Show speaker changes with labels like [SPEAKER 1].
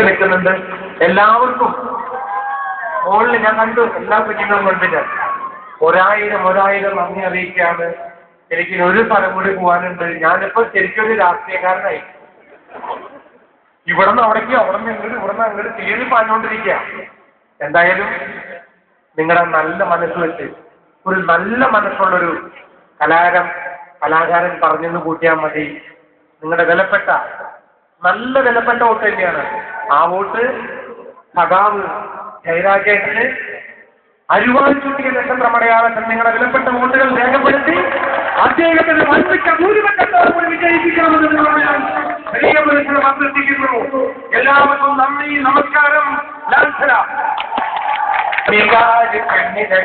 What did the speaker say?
[SPEAKER 1] നിൽക്കുന്നുണ്ട്. എല്ലാവർക്കും മുകളിൽ ഞാൻ കണ്ടു, എല്ലാ കുഞ്ഞുങ്ങളും കണ്ടില്ല. ഒരായിരം നന്ദി അറിയിക്കുകയാണ്. എനിക്ക് ഒരു സ്ഥലം കൂടി പോകാനുണ്ട്. ഞാനിപ്പോ ശരിക്കും ഒരു രാഷ്ട്രീയക്കാരനായി. ഇവിടുന്ന് അവിടേക്ക്, അവിടുന്ന് അങ്ങോട്ട് തീരെ പാഞ്ഞുകൊണ്ടിരിക്കുക. എന്തായാലും നിങ്ങളുടെ നല്ല മനസ്സ് വെച്ച് ഒരു നല്ല മനസ്സുള്ളൊരു കലാകാരൻ പറഞ്ഞെന്ന് കൂട്ടിയാൽ മതി. നിങ്ങളുടെ നല്ല വിലപ്പെട്ട വോട്ട് തന്നെയാണ്. ആ വോട്ട് സഖാവ് ജയരാജേട്ടന് അരുവാൾ ചൂട്ടിയ നക്ഷത്രമടയാളത്തിൽ നിങ്ങളുടെ വിലപ്പെട്ട വോട്ടുകൾ രേഖപ്പെടുത്തി അദ്ദേഹത്തിന് വൻപിച്ച ഭൂരിപക്ഷത്തോടുകൂടി വിജയിപ്പിക്കണമെന്ന് പറയാൻ വലിയ മനസ്സിനെ അഭ്യർത്ഥിക്കുന്നു. എല്ലാവർക്കും നന്ദി, നമസ്കാരം. ലാൽസല കണ്ണിനെ